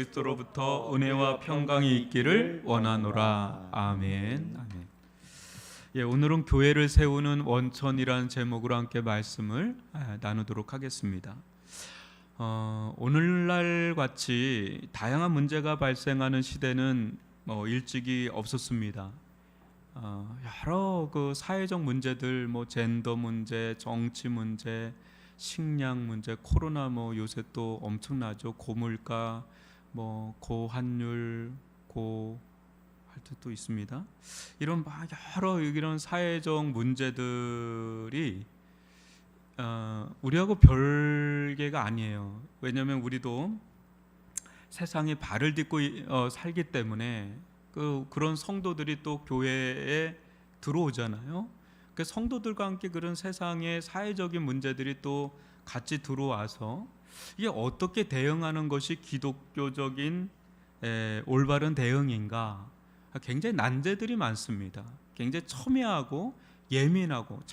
그리스도로부터 은혜와 평강이 있기를 원하노라. 아멘. 아멘. 예, 오늘은 교회를 세우는 원천이라는 제목으로 함께 말씀을 나누도록 하겠습니다. 오늘날 같이 다양한 문제가 발생하는 시대는 일찍이 없었습니다. 여러 그 사회적 문제들, 젠더 문제, 정치 문제, 식량 문제, 코로나 요새 또 엄청나죠. 고물가, 고환율, 할 때도 있습니다. 이런 여러 이런 사회적 문제들이 우리하고 별개가 아니에요. 왜냐하면 우리도 세상에 발을 딛고 살기 때문에 그런 성도들이 또 교회에 들어오잖아요. 그 성도들과 함께 그런 세상의 사회적인 문제들이 또 같이 들어와서 이게 어떻게 대응하는 것이 기독교적인 올바른 대응인가? 굉장히 난제들이 많습니다. 굉장히 첨예하고 예민하고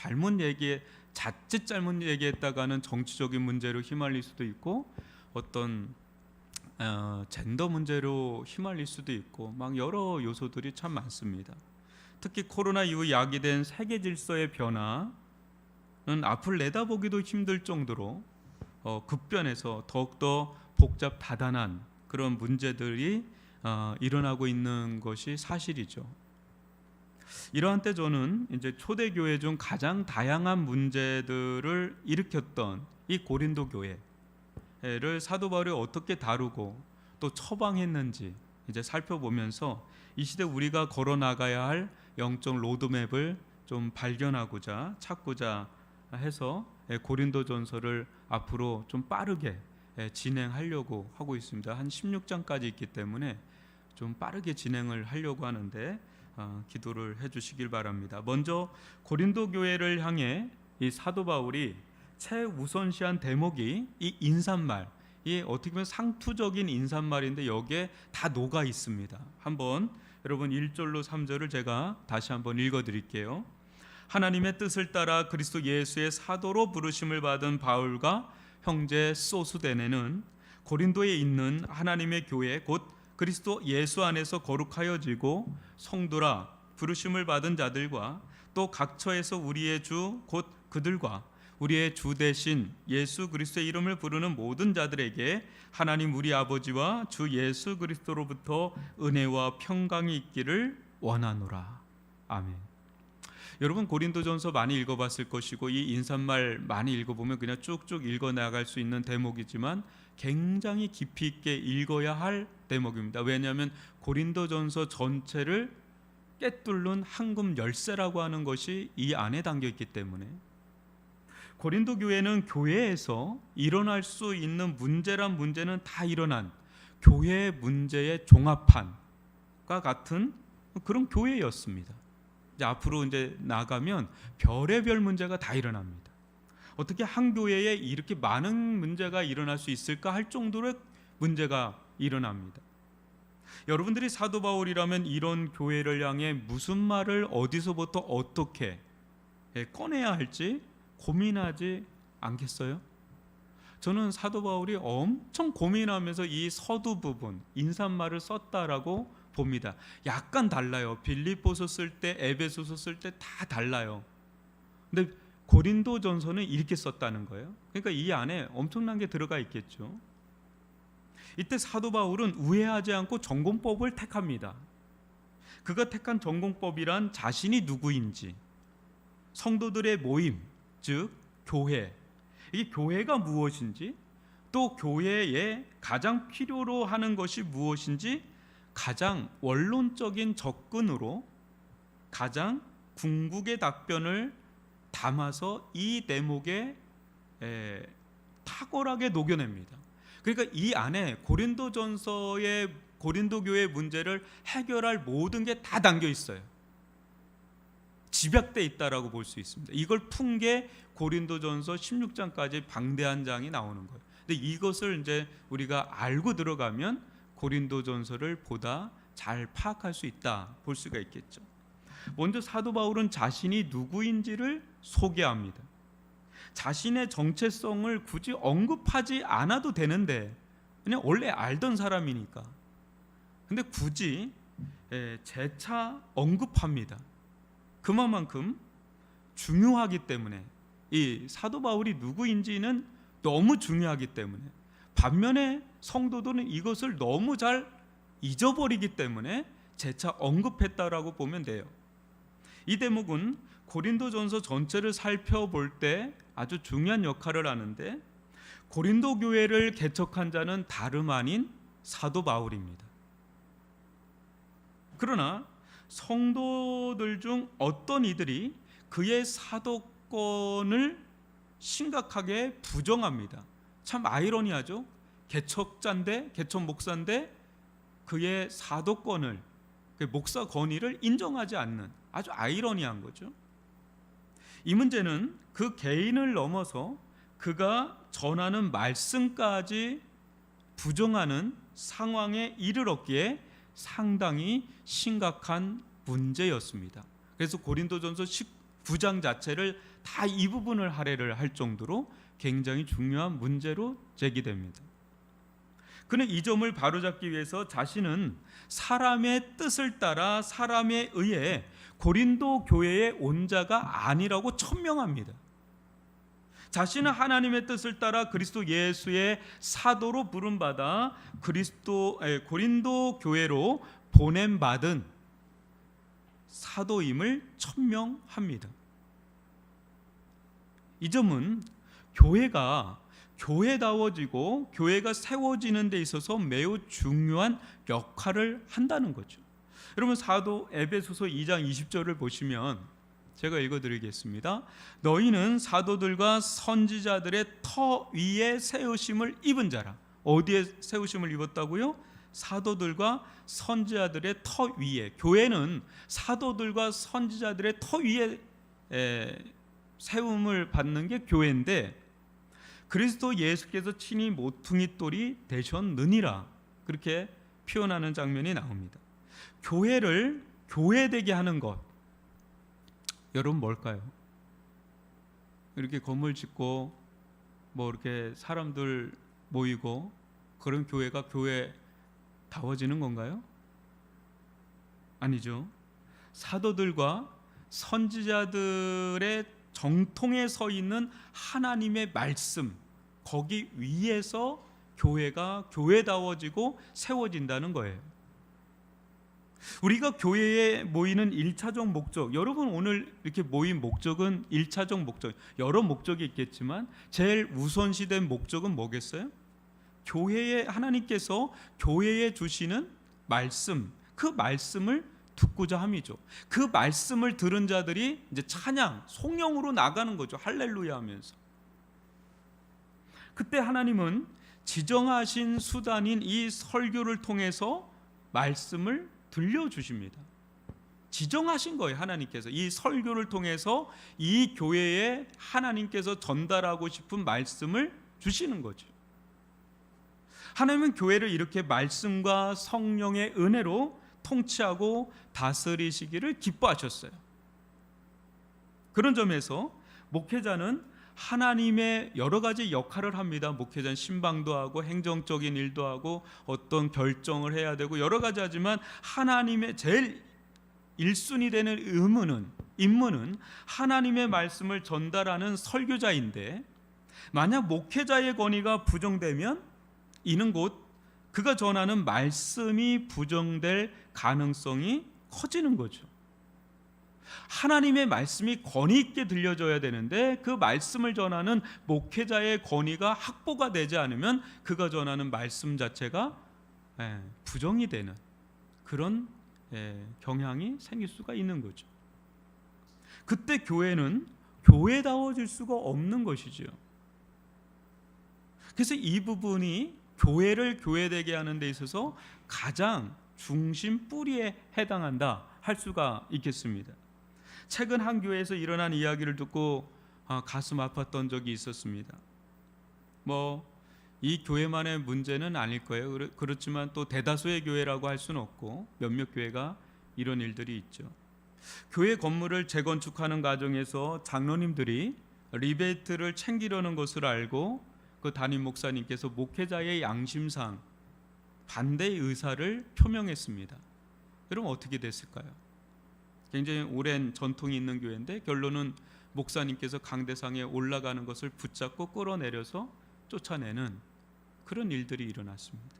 자칫 잘못 얘기했다가는 정치적인 문제로 휘말릴 수도 있고 어떤 젠더 문제로 휘말릴 수도 있고 여러 요소들이 참 많습니다. 특히 코로나 이후 야기된 세계 질서의 변화는 앞을 내다보기도 힘들 정도로 급변해서 더욱더 복잡 다단한 그런 문제들이 일어나고 있는 것이 사실이죠. 이러한 때 저는 이제 초대교회 중 가장 다양한 문제들을 일으켰던 이 고린도 교회를 사도 바울이 어떻게 다루고 또 처방했는지 이제 살펴보면서 이 시대 우리가 걸어 나가야 할 영적 로드맵을 좀 발견하고자 찾고자 해서 고린도전서를 앞으로 좀 빠르게 진행하려고 하고 있습니다. 한 16장까지 있기 때문에 좀 빠르게 진행을 하려고 하는데 기도를 해주시길 바랍니다. 먼저 고린도 교회를 향해 이 사도 바울이 최우선시한 대목이 이 인사말, 이 어떻게 보면 상투적인 인사말인데 여기에 다 녹아 있습니다. 한번 여러분 1절로 3절을 제가 다시 한번 읽어드릴게요. 하나님의 뜻을 따라 그리스도 예수의 사도로 부르심을 받은 바울과 형제 소수데네는 고린도에 있는 하나님의 교회 곧 그리스도 예수 안에서 거룩하여지고 성도라 부르심을 받은 자들과 또 각처에서 우리의 주 곧 그들과 우리의 주 대신 예수 그리스도의 이름을 부르는 모든 자들에게 하나님 우리 아버지와 주 예수 그리스도로부터 은혜와 평강이 있기를 원하노라. 아멘. 여러분 고린도전서 많이 읽어봤을 것이고 이 인사말 많이 읽어보면 그냥 쭉쭉 읽어나갈 수 있는 대목이지만 굉장히 깊이 있게 읽어야 할 대목입니다. 왜냐하면 고린도전서 전체를 꿰뚫는 황금 열쇠라고 하는 것이 이 안에 담겨있기 때문에 고린도 교회는 교회에서 일어날 수 있는 문제는 다 일어난 교회의 문제의 종합판과 같은 그런 교회였습니다. 이제 앞으로 이제 나가면 별의별 문제가 다 일어납니다. 어떻게 한 교회에 이렇게 많은 문제가 일어날 수 있을까 할 정도의 문제가 일어납니다. 여러분들이 사도 바울이라면 이런 교회를 향해 무슨 말을 어디서부터 어떻게 꺼내야 할지 고민하지 않겠어요? 저는 사도 바울이 엄청 고민하면서 이 서두 부분 인사말을 썼다라고 봅니다. 약간 달라요. 빌립보서 쓸 때, 에베소서 쓸 때 다 달라요. 근데 고린도전서는 이렇게 썼다는 거예요. 그러니까 이 안에 엄청난 게 들어가 있겠죠. 이때 사도 바울은 우회하지 않고 전공법을 택합니다. 그가 택한 전공법이란 자신이 누구인지, 성도들의 모임, 즉 교회, 이 교회가 무엇인지, 또 교회에 가장 필요로 하는 것이 무엇인지 가장 원론적인 접근으로 가장 궁극의 답변을 담아서 이 대목에 탁월하게 녹여냅니다. 그러니까 이 안에 고린도전서의 고린도 교회의 문제를 해결할 모든 게 다 담겨 있어요. 집약돼 있다라고 볼 수 있습니다. 이걸 푼 게 고린도전서 16장까지 방대한 장이 나오는 거예요. 근데 이것을 이제 우리가 알고 들어가면 고린도전서를 보다 잘 파악할 수 있다 볼 수가 있겠죠. 먼저 사도 바울은 자신이 누구인지를 소개합니다. 자신의 정체성을 굳이 언급하지 않아도 되는데 그냥 원래 알던 사람이니까. 근데 굳이 재차 언급합니다. 그만큼 중요하기 때문에, 이 사도 바울이 누구인지는 너무 중요하기 때문에, 반면에 성도들은 이것을 너무 잘 잊어버리기 때문에 재차 언급했다라고 보면 돼요. 이 대목은 고린도전서 전체를 살펴볼 때 아주 중요한 역할을 하는데, 고린도 교회를 개척한 자는 다름 아닌 사도 바울입니다. 그러나 성도들 중 어떤 이들이 그의 사도권을 심각하게 부정합니다. 참 아이러니하죠. 개척자인데, 개척 목사인데 그의 사도권을, 그 목사 권위를 인정하지 않는, 아주 아이러니한 거죠. 이 문제는 그 개인을 넘어서 그가 전하는 말씀까지 부정하는 상황에 이르렀기에 상당히 심각한 문제였습니다. 그래서 고린도전서 19장 자체를 다 이 부분을 할애를 할 정도로 굉장히 중요한 문제로 제기됩니다. 그는 이 점을 바로잡기 위해서 자신은 사람의 뜻을 따라 사람에 의해 고린도 교회에 온 자가 아니라고 천명합니다. 자신은 하나님의 뜻을 따라 그리스도 예수의 사도로 부름받아 고린도 교회로 보냄받은 사도임을 천명합니다. 이 점은 교회가 교회다워지고 교회가 세워지는 데 있어서 매우 중요한 역할을 한다는 거죠. 여러분, 사도 에베소서 2장 20절을 보시면 제가 읽어드리겠습니다. 너희는 사도들과 선지자들의 터 위에 세우심을 입은 자라. 어디에 세우심을 입었다고요? 사도들과 선지자들의 터 위에. 교회는 사도들과 선지자들의 터 위에 세움을 받는 게 교회인데, 그리스도 예수께서 친히 모퉁이 돌이 되셨느니라, 그렇게 표현하는 장면이 나옵니다. 교회를 교회되게 하는 것, 여러분 뭘까요? 이렇게 건물 짓고 뭐 이렇게 사람들 모이고 그런 교회가 교회다워지는 건가요? 아니죠. 사도들과 선지자들의 정통에 서 있는 하나님의 말씀, 거기 위에서 교회가 교회다워지고 세워진다는 거예요. 우리가 교회에 모이는 1차적 목적, 여러분 오늘 이렇게 모인 목적은 1차적 목적, 여러 목적이 있겠지만 제일 우선시된 목적은 뭐겠어요? 교회에, 하나님께서 교회에 주시는 말씀, 그 말씀을 듣고자 함이죠. 그 말씀을 들은 자들이 이제 찬양, 송영으로 나가는 거죠. 할렐루야 하면서. 그때 하나님은 지정하신 수단인 이 설교를 통해서 말씀을 들려주십니다. 지정하신 거예요. 하나님께서 이 설교를 통해서 이 교회에 하나님께서 전달하고 싶은 말씀을 주시는 거죠. 하나님은 교회를 이렇게 말씀과 성령의 은혜로 통치하고 다스리시기를 기뻐하셨어요. 그런 점에서 목회자는 하나님의 여러 가지 역할을 합니다. 목회자는 신방도 하고 행정적인 일도 하고 어떤 결정을 해야 되고 여러 가지 하지만 하나님의 제일 1순위 되는 임무는 하나님의 말씀을 전달하는 설교자인데, 만약 목회자의 권위가 부정되면 이는 곧 그가 전하는 말씀이 부정될 가능성이 커지는 거죠. 하나님의 말씀이 권위 있게 들려져야 되는데 그 말씀을 전하는 목회자의 권위가 확보가 되지 않으면 그가 전하는 말씀 자체가 부정이 되는 그런 경향이 생길 수가 있는 거죠. 그때 교회는 교회다워질 수가 없는 것이죠. 그래서 이 부분이 교회를 교회되게 하는 데 있어서 가장 중심 뿌리에 해당한다 할 수가 있겠습니다. 최근 한 교회에서 일어난 이야기를 듣고 가슴 아팠던 적이 있었습니다. 이 교회만의 문제는 아닐 거예요. 그렇지만 또 대다수의 교회라고 할 수는 없고 몇몇 교회가 이런 일들이 있죠. 교회 건물을 재건축하는 과정에서 장로님들이 리베이트를 챙기려는 것을 알고 그 담임 목사님께서 목회자의 양심상 반대의 의사를 표명했습니다. 여러분 어떻게 됐을까요? 굉장히 오랜 전통이 있는 교회인데 결론은 목사님께서 강대상에 올라가는 것을 붙잡고 끌어내려서 쫓아내는 그런 일들이 일어났습니다.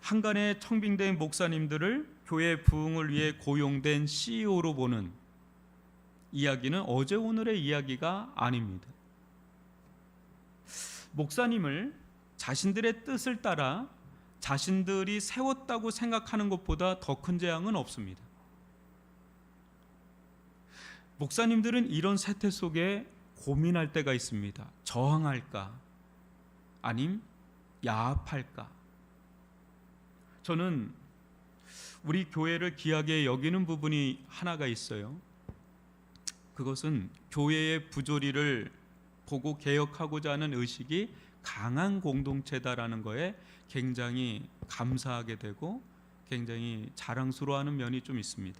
한간에 청빙된 목사님들을 교회 부흥을 위해 고용된 CEO로 보는 이야기는 어제 오늘의 이야기가 아닙니다. 목사님을 자신들의 뜻을 따라 자신들이 세웠다고 생각하는 것보다 더 큰 재앙은 없습니다. 목사님들은 이런 세태 속에 고민할 때가 있습니다. 저항할까? 아님 야합할까? 저는 우리 교회를 귀하게 여기는 부분이 하나가 있어요. 그것은 교회의 부조리를 보고 개혁하고자 하는 의식이 강한 공동체다라는 거에 굉장히 감사하게 되고 굉장히 자랑스러워하는 면이 좀 있습니다.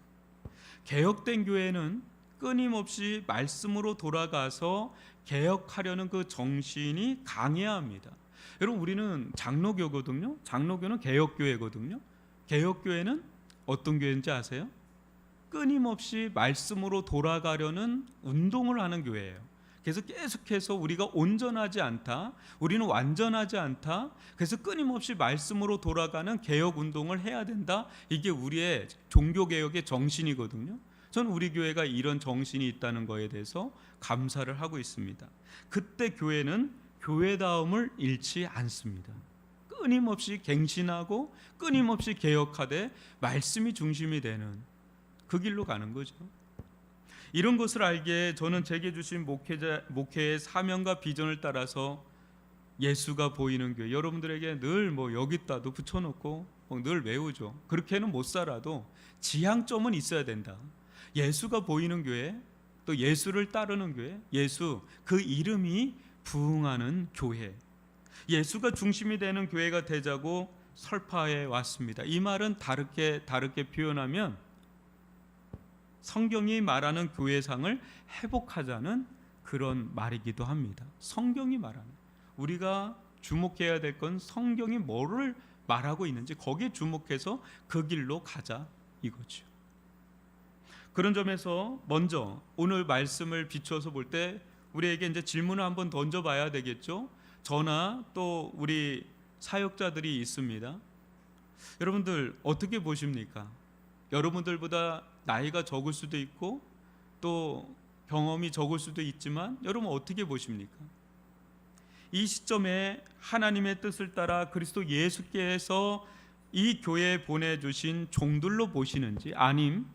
개혁된 교회는 끊임없이 말씀으로 돌아가서 개혁하려는 그 정신이 강해야 합니다. 여러분 우리는 장로교거든요. 장로교는 개혁교회거든요. 개혁교회는 어떤 교회인지 아세요? 끊임없이 말씀으로 돌아가려는 운동을 하는 교회예요. 그래서 계속해서 우리가 온전하지 않다, 우리는 완전하지 않다, 그래서 끊임없이 말씀으로 돌아가는 개혁 운동을 해야 된다. 이게 우리의 종교개혁의 정신이거든요. 저는 우리 교회가 이런 정신이 있다는 거에 대해서 감사를 하고 있습니다. 그때 교회는 교회다움을 잃지 않습니다. 끊임없이 갱신하고 끊임없이 개혁하되 말씀이 중심이 되는 그 길로 가는 거죠. 이런 것을 알기에 저는 제게 주신 목회의 사명과 비전을 따라서 예수가 보이는 교회, 여러분들에게 늘 여기다도 붙여놓고 늘 외우죠. 그렇게는 못 살아도 지향점은 있어야 된다. 예수가 보이는 교회, 또 예수를 따르는 교회, 예수 그 이름이 부흥하는 교회, 예수가 중심이 되는 교회가 되자고 설파해 왔습니다. 이 말은 다르게 표현하면 성경이 말하는 교회상을 회복하자는 그런 말이기도 합니다. 성경이 말하는, 우리가 주목해야 될 건 성경이 뭐를 말하고 있는지 거기에 주목해서 그 길로 가자 이거죠. 그런 점에서 먼저 오늘 말씀을 비추어서 볼 때 우리에게 이제 질문을 한번 던져봐야 되겠죠. 저나 또 우리 사역자들이 있습니다. 여러분들 어떻게 보십니까? 여러분들보다 나이가 적을 수도 있고 또 경험이 적을 수도 있지만 여러분 어떻게 보십니까? 이 시점에 하나님의 뜻을 따라 그리스도 예수께서 이 교회에 보내주신 종들로 보시는지, 아님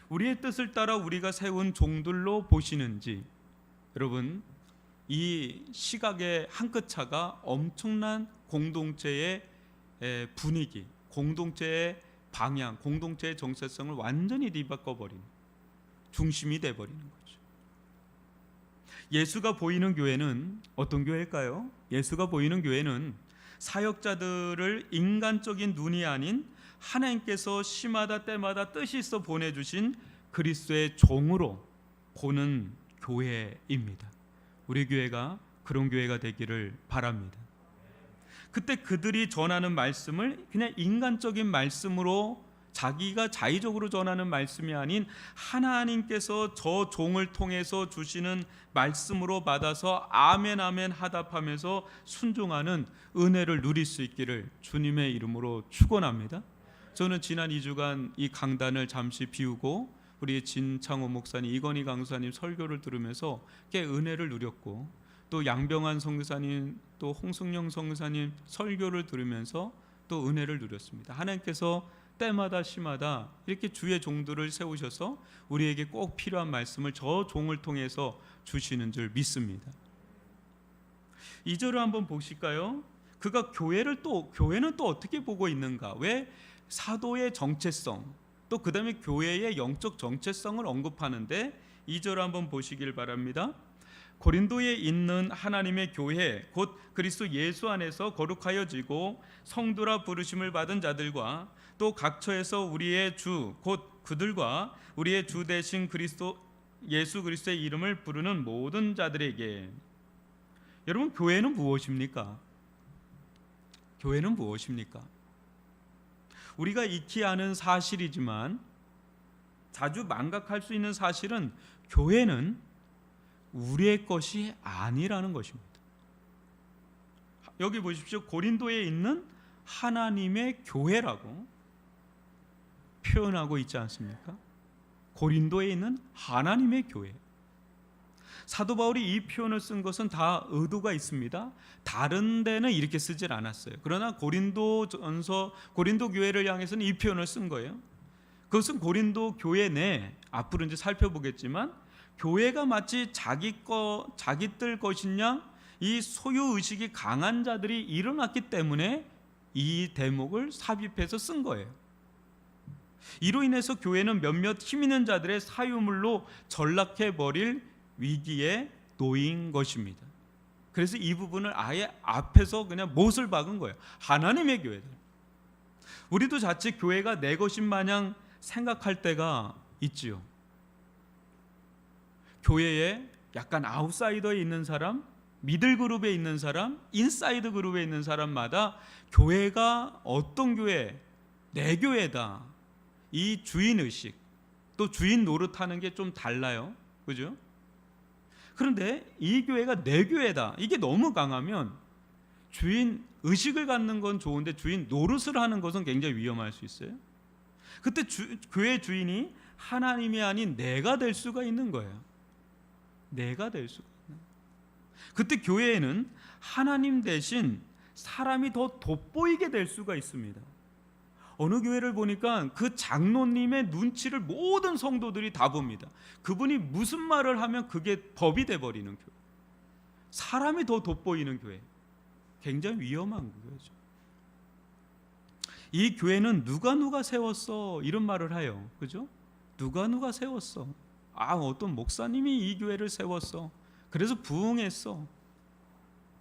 우리의 뜻을 따라 우리가 세운 종들로 보시는지, 여러분 이 시각의 한 끗 차가 엄청난 공동체의 분위기, 공동체의 방향, 공동체의 정체성을 완전히 뒤바꿔버리는, 중심이 돼버리는 거죠. 예수가 보이는 교회는 어떤 교회일까요? 예수가 보이는 교회는 사역자들을 인간적인 눈이 아닌 하나님께서 시마다 때마다 뜻이 있어 보내주신 그리스도의 종으로 보는 교회입니다. 우리 교회가 그런 교회가 되기를 바랍니다. 그때 그들이 전하는 말씀을 그냥 인간적인 말씀으로, 자기가 자의적으로 전하는 말씀이 아닌 하나님께서 저 종을 통해서 주시는 말씀으로 받아서 아멘 아멘 하답하면서 순종하는 은혜를 누릴 수 있기를 주님의 이름으로 축원합니다. 저는 지난 2주간 이 강단을 잠시 비우고 우리 진창호 목사님, 이건희 강사님 설교를 들으면서 꽤 은혜를 누렸고, 또 양병환 선교사님, 또 홍승영 선교사님 설교를 들으면서 또 은혜를 누렸습니다. 하나님께서 때마다 시마다 이렇게 주의 종들을 세우셔서 우리에게 꼭 필요한 말씀을 저 종을 통해서 주시는 줄 믿습니다. 2절을 한번 보실까요? 그가 교회는 또 어떻게 보고 있는가? 왜 사도의 정체성, 또 그 다음에 교회의 영적 정체성을 언급하는데 2절을 한번 보시길 바랍니다. 고린도에 있는 하나님의 교회 곧 그리스도 예수 안에서 거룩하여지고 성도라 부르심을 받은 자들과 또 각처에서 우리의 주 곧 그들과 우리의 주 되신 그리스도 예수 그리스도의 이름을 부르는 모든 자들에게, 여러분, 교회는 무엇입니까? 교회는 무엇입니까? 우리가 익히 아는 사실이지만 자주 망각할 수 있는 사실은 교회는 우리의 것이 아니라는 것입니다. 여기 보십시오. 고린도에 있는 하나님의 교회라고 표현하고 있지 않습니까? 고린도에 있는 하나님의 교회. 사도 바울이 이 표현을 쓴 것은 다 의도가 있습니다. 다른 데는 이렇게 쓰질 않았어요. 그러나 고린도 교회를 향해서는 이 표현을 쓴 거예요. 그것은 고린도 교회 내, 앞으로 이제 살펴보겠지만, 교회가 마치 자기들 것이냐, 이 소유 의식이 강한 자들이 일어났기 때문에 이 대목을 삽입해서 쓴 거예요. 이로 인해서 교회는 몇몇 힘 있는 자들의 사유물로 전락해 버릴 위기에 놓인 것입니다. 그래서 이 부분을 아예 앞에서 그냥 못을 박은 거예요. 하나님의 교회들. 우리도 자칫 교회가 내 것인 마냥 생각할 때가 있지요. 교회에 약간 아웃사이더에 있는 사람, 미들 그룹에 있는 사람, 인사이드 그룹에 있는 사람마다 교회가 어떤 교회, 내 교회다, 이 주인의식, 또 주인 노릇하는 게 좀 달라요. 그죠? 그런데 이 교회가 내 교회다, 이게 너무 강하면 주인 의식을 갖는 건 좋은데 주인 노릇을 하는 것은 굉장히 위험할 수 있어요. 그때 교회 주인이 하나님이 아닌 내가 될 수가 있는 거예요. 내가 될 수가 있는 거예요. 그때 교회에는 하나님 대신 사람이 더 돋보이게 될 수가 있습니다. 어느 교회를 보니까 그 장로님의 눈치를 모든 성도들이 다 봅니다. 그분이 무슨 말을 하면 그게 법이 돼버리는 교회. 사람이 더 돋보이는 교회. 굉장히 위험한 교회죠. 이 교회는 누가 세웠어, 이런 말을 해요. 그죠? 누가 세웠어. 어떤 목사님이 이 교회를 세웠어. 그래서 부흥했어.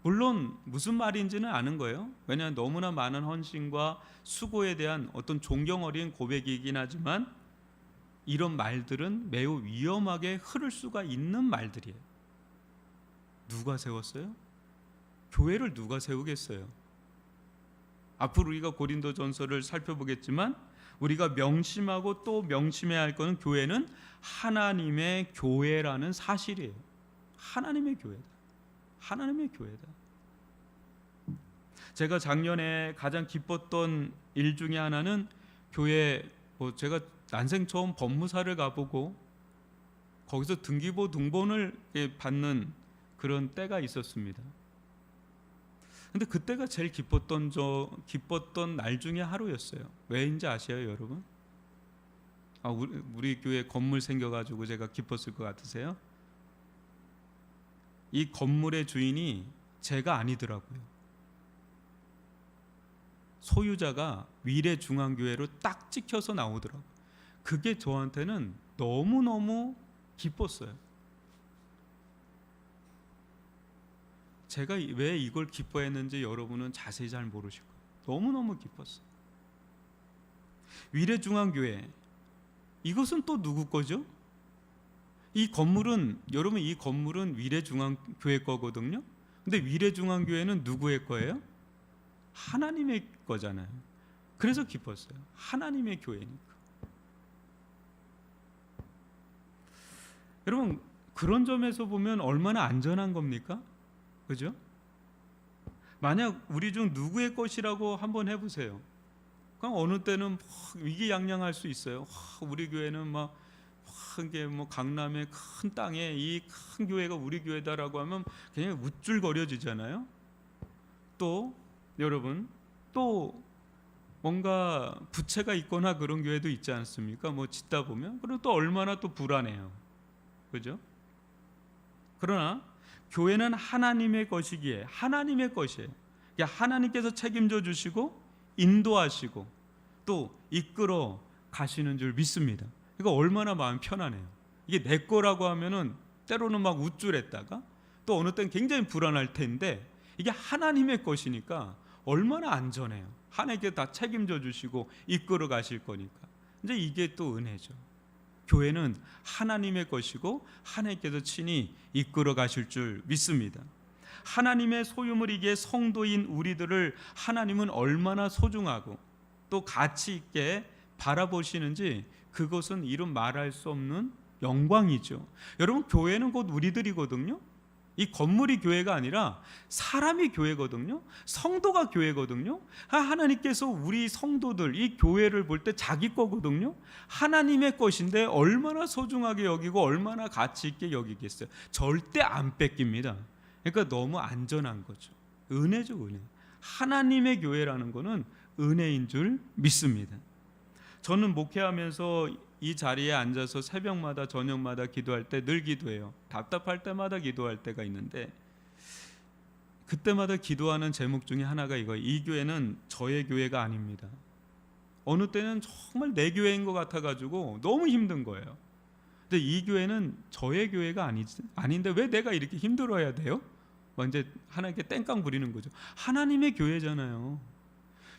물론 무슨 말인지는 아는 거예요. 왜냐하면 너무나 많은 헌신과 수고에 대한 어떤 존경 어린 고백이긴 하지만 이런 말들은 매우 위험하게 흐를 수가 있는 말들이에요. 누가 세웠어요? 교회를 누가 세우겠어요? 앞으로 우리가 고린도전서를 살펴보겠지만 우리가 명심하고 또 명심해야 할 것은 교회는 하나님의 교회라는 사실이에요. 하나님의 교회다. 하나님의 교회다. 제가 작년에 가장 기뻤던 일 중에 하나는 교회, 제가 난생 처음 법무사를 가보고 거기서 등기부 등본을 받는 그런 때가 있었습니다. 근데 그때가 제일 기뻤던 날 중에 하루였어요. 왜인지 아세요, 여러분? 우리 교회 건물 생겨가지고 제가 기뻤을 것 같으세요? 이 건물의 주인이 제가 아니더라고요. 소유자가 미래중앙교회로 딱 찍혀서 나오더라고요. 그게 저한테는 너무너무 기뻤어요. 제가 왜 이걸 기뻐했는지 여러분은 자세히 잘 모르실 거예요. 너무너무 기뻤어요. 미래중앙교회, 이것은 또 누구 거죠? 이 건물은 미래중앙교회 거거든요. 근데 미래중앙교회는 누구의 거예요? 하나님의 거잖아요. 그래서 기뻤어요. 하나님의 교회니까. 여러분, 그런 점에서 보면 얼마나 안전한 겁니까? 그죠? 만약 우리 중 누구의 것이라고 한번 해보세요. 그럼 어느 때는 위기양양할 수 있어요. 우리 교회는 이게 강남의 큰 땅에 이 큰 교회가 우리 교회다라고 하면 그냥 우쭐거려지잖아요. 또 여러분, 또 뭔가 부채가 있거나 그런 교회도 있지 않습니까? 짓다 보면 그리고 또 얼마나 또 불안해요. 그죠? 그러나 교회는 하나님의 것이기에 하나님의 것이에요. 하나님께서 책임져 주시고 인도하시고 또 이끌어 가시는 줄 믿습니다. 이거 얼마나 마음 편하네요. 이게 내 거라고 하면은 때로는 막 우쭐했다가 또 어느 때는 굉장히 불안할 텐데 이게 하나님의 것이니까 얼마나 안전해요. 하나님께 다 책임져 주시고 이끌어 가실 거니까. 이제 이게 또 은혜죠. 교회는 하나님의 것이고 하나님께서 친히 이끌어 가실 줄 믿습니다. 하나님의 소유물이기에 성도인 우리들을 하나님은 얼마나 소중하고 또 가치 있게 바라보시는지, 그것은 이름 말할 수 없는 영광이죠. 여러분, 교회는 곧 우리들이거든요. 이 건물이 교회가 아니라 사람이 교회거든요. 성도가 교회거든요. 하나님께서 우리 성도들, 이 교회를 볼 때 자기 거거든요. 하나님의 것인데 얼마나 소중하게 여기고 얼마나 가치 있게 여기겠어요. 절대 안 뺏깁니다. 그러니까 너무 안전한 거죠. 은혜죠, 은혜. 하나님의 교회라는 거는 은혜인 줄 믿습니다. 저는 목회하면서 이 자리에 앉아서 새벽마다 저녁마다 기도할 때 늘 기도해요. 답답할 때마다 기도할 때가 있는데, 그때마다 기도하는 제목 중에 하나가 이거예요. 이 교회는 저의 교회가 아닙니다. 어느 때는 정말 내 교회인 것 같아가지고 너무 힘든 거예요. 근데 이 교회는 저의 교회가 아닌데 왜 내가 이렇게 힘들어야 돼요? 이제 하나님께 땡깡 부리는 거죠. 하나님의 교회잖아요.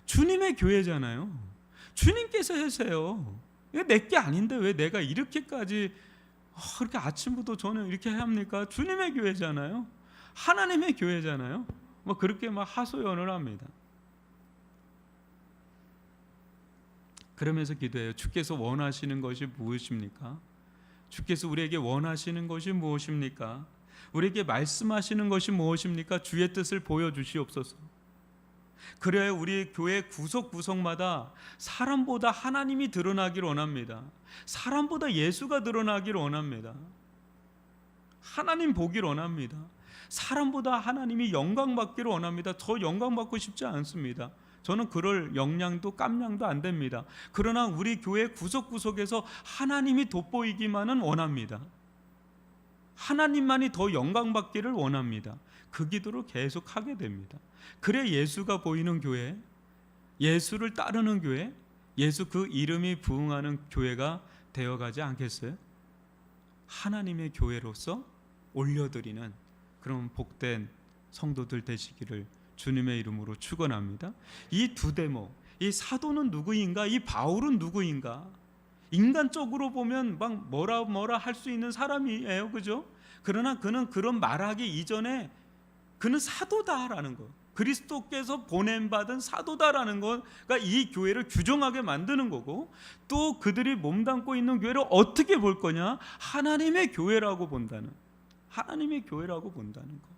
주님의 교회잖아요. 주님께서 하세요. 이게 내게 아닌데 왜 내가 이렇게까지 그렇게 아침부터 저는 이렇게 해야 합니까? 주님의 교회잖아요. 하나님의 교회잖아요. 그렇게 하소연을 합니다. 그러면서 기도해요. 주께서 원하시는 것이 무엇입니까? 주께서 우리에게 원하시는 것이 무엇입니까? 우리에게 말씀하시는 것이 무엇입니까? 주의 뜻을 보여주시옵소서. 그래야 우리 교회 구석구석마다 사람보다 하나님이 드러나기를 원합니다. 사람보다 예수가 드러나기를 원합니다. 하나님 보기를 원합니다. 사람보다 하나님이 영광받기를 원합니다. 더 영광받고 싶지 않습니다. 저는 그럴 역량도 깜냥도 안 됩니다. 그러나 우리 교회 구석구석에서 하나님이 돋보이기만은 원합니다. 하나님만이 더 영광받기를 원합니다. 그 기도를 계속 하게 됩니다. 그래 예수가 보이는 교회, 예수를 따르는 교회, 예수 그 이름이 부응하는 교회가 되어가지 않겠어요? 하나님의 교회로서 올려드리는 그런 복된 성도들 되시기를 주님의 이름으로 축원합니다. 이 두 대목, 이 사도는 누구인가, 이 바울은 누구인가, 인간적으로 보면 뭐라 할 수 있는 사람이에요, 그죠? 그러나 그는 그런 말하기 이전에 그는 사도다라는 거, 그리스도께서 보냄받은 사도다라는 거가 이 교회를 규정하게 만드는 거고, 또 그들이 몸담고 있는 교회를 어떻게 볼 거냐? 하나님의 교회라고 본다는, 하나님의 교회라고 본다는 거.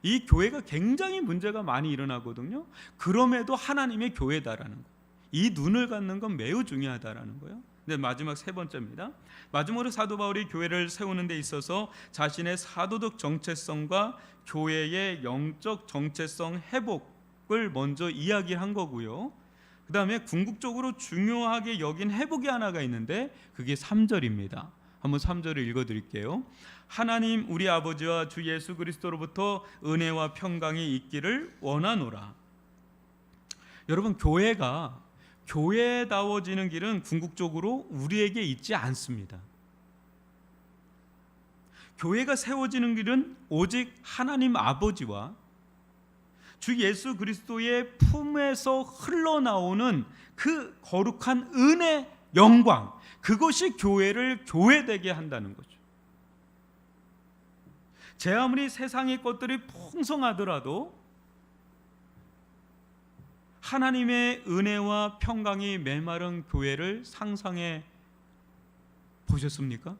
이 교회가 굉장히 문제가 많이 일어나거든요. 그럼에도 하나님의 교회다라는 거, 이 눈을 갖는 건 매우 중요하다라는 거예요. 네, 마지막 세 번째입니다. 마지막으로 사도 바울이 교회를 세우는 데 있어서 자신의 사도적 정체성과 교회의 영적 정체성 회복을 먼저 이야기한 거고요. 그 다음에 궁극적으로 중요하게 여긴 회복이 하나가 있는데 그게 3절입니다. 한번 3절을 읽어드릴게요. 하나님 우리 아버지와 주 예수 그리스도로부터 은혜와 평강이 있기를 원하노라. 여러분, 교회가 교회다워지는 길은 궁극적으로 우리에게 있지 않습니다. 교회가 세워지는 길은 오직 하나님 아버지와 주 예수 그리스도의 품에서 흘러나오는 그 거룩한 은혜, 영광, 그것이 교회를 교회되게 한다는 거죠. 제 아무리 세상의 것들이 풍성하더라도 하나님의 은혜와 평강이 메마른 교회를 상상해 보셨습니까?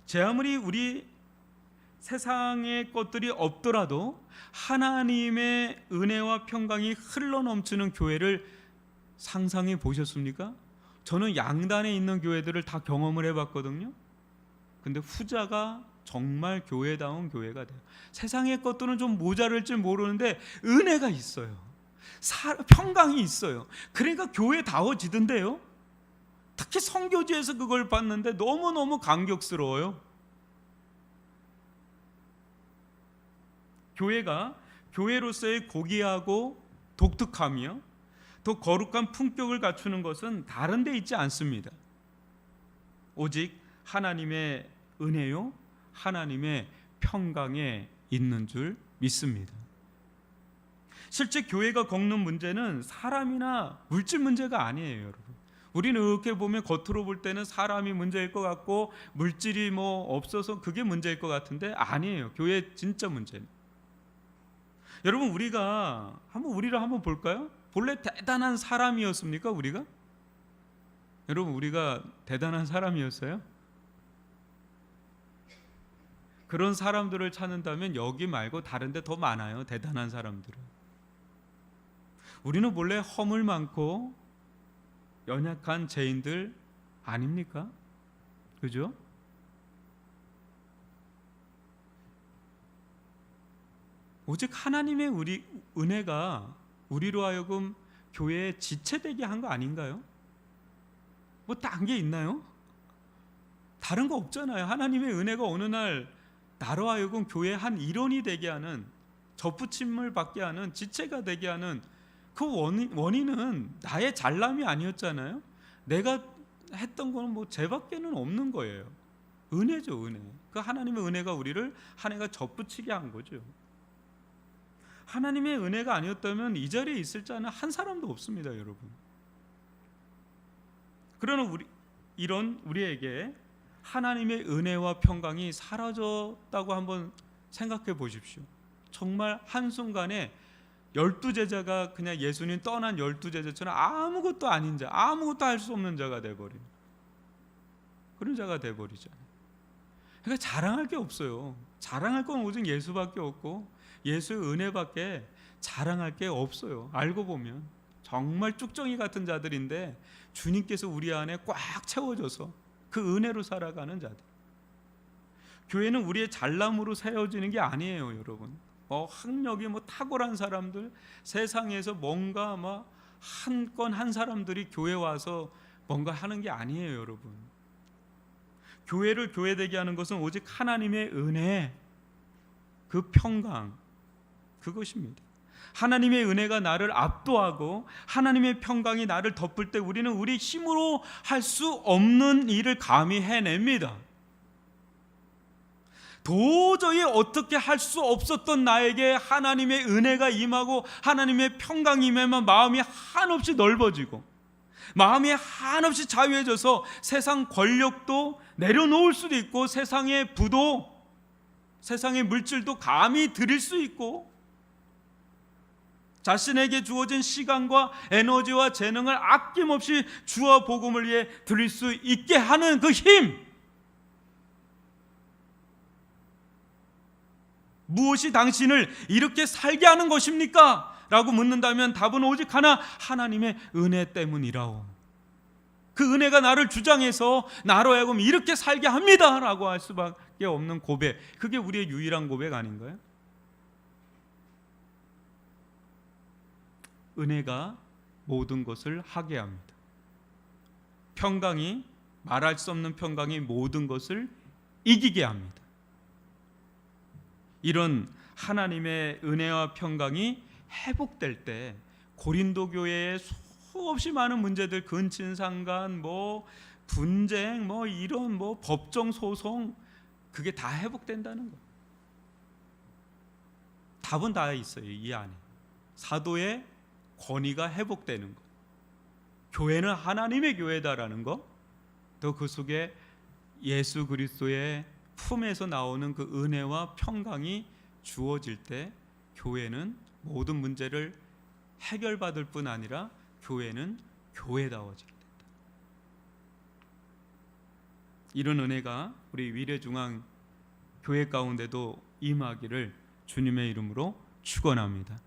제 아무리 우리 세상의 것들이 없더라도 하나님의 은혜와 평강이 흘러넘치는 교회를 상상해 보셨습니까? 저는 양단에 있는 교회들을 다 경험을 해봤거든요. 근데 후자가 정말 교회다운 교회가 돼요. 세상의 것들은 좀 모자랄지 모르는데 은혜가 있어요. 평강이 있어요. 그러니까 교회다워지던데요. 특히 선교지에서 그걸 봤는데 너무너무 감격스러워요. 교회가 교회로서의 고귀하고 독특하며 또 거룩한 품격을 갖추는 것은 다른 데 있지 않습니다. 오직 하나님의 은혜요, 하나님의 평강에 있는 줄 믿습니다. 실제 교회가 겪는 문제는 사람이나 물질 문제가 아니에요, 여러분. 우리는 이렇게 보면 겉으로 볼 때는 사람이 문제일 것 같고 물질이 뭐 없어서 그게 문제일 것 같은데 아니에요. 교회 진짜 문제는. 여러분 우리를 한번 볼까요? 본래 대단한 사람이었습니까? 우리가? 여러분 우리가 대단한 사람이었어요? 그런 사람들을 찾는다면 여기 말고 다른 데 더 많아요. 대단한 사람들은. 우리는 본래 허물 많고 연약한 죄인들 아닙니까? 그죠? 오직 하나님의 은혜가 우리로 하여금 교회에 지체되게 한 거 아닌가요? 뭐 딴 게 있나요? 다른 거 없잖아요. 하나님의 은혜가 어느 날 나로 하여금 교회의 한 일원이 되게 하는, 접붙임을 받게 하는, 지체가 되게 하는 그 원인은 나의 잘남이 아니었잖아요. 내가 했던 거는 뭐 죄밖에는 없는 거예요. 은혜죠, 은혜. 그 하나님의 은혜가 우리를 한 해가 접붙이게 한 거죠. 하나님의 은혜가 아니었다면 이 자리에 있을 자는 한 사람도 없습니다, 여러분. 그러나 우리에게 하나님의 은혜와 평강이 사라졌다고 한번 생각해 보십시오. 정말 한순간에 12제자가 그냥 예수님 떠난 12제자처럼 아무것도 아닌 자, 아무것도 할 수 없는 자가 돼버린, 그런 자가 돼버리잖아요. 그러니까 자랑할 게 없어요. 자랑할 건 오직 예수밖에 없고 예수의 은혜밖에 자랑할 게 없어요. 알고 보면 정말 쭉정이 같은 자들인데 주님께서 우리 안에 꽉 채워줘서 그 은혜로 살아가는 자들. 교회는 우리의 잘남으로 세워지는 게 아니에요, 여러분. 학력이 탁월한 사람들, 세상에서 뭔가 한 건 한 사람들이 교회 와서 뭔가 하는 게 아니에요, 여러분. 교회를 교회되게 하는 것은 오직 하나님의 은혜, 그 평강, 그것입니다. 하나님의 은혜가 나를 압도하고 하나님의 평강이 나를 덮을 때 우리는 우리 힘으로 할 수 없는 일을 감히 해냅니다. 도저히 어떻게 할 수 없었던 나에게 하나님의 은혜가 임하고 하나님의 평강이 임하면 마음이 한없이 넓어지고 마음이 한없이 자유해져서 세상 권력도 내려놓을 수도 있고 세상의 부도, 세상의 물질도 감히 드릴 수 있고 자신에게 주어진 시간과 에너지와 재능을 아낌없이 주와 복음을 위해 드릴 수 있게 하는 그 힘, 무엇이 당신을 이렇게 살게 하는 것입니까? 라고 묻는다면 답은 오직 하나, 하나님의 은혜 때문이라오. 그 은혜가 나를 주장해서 나로 하여금 이렇게 살게 합니다 라고 할 수밖에 없는 고백, 그게 우리의 유일한 고백 아닌가요? 은혜가 모든 것을 하게 합니다. 평강이, 말할 수 없는 평강이 모든 것을 이기게 합니다. 이런 하나님의 은혜와 평강이 회복될 때 고린도 교회의 수없이 많은 문제들, 근친상간, 분쟁, 이런 법정 소송, 그게 다 회복된다는 거. 답은 다 있어요, 이 안에. 사도의 권위가 회복되는 것, 교회는 하나님의 교회다라는 것, 또 그 속에 예수 그리스도의 품에서 나오는 그 은혜와 평강이 주어질 때 교회는 모든 문제를 해결받을 뿐 아니라 교회는 교회다워지게 된다. 이런 은혜가 우리 위례중앙 교회 가운데도 임하기를 주님의 이름으로 축원합니다.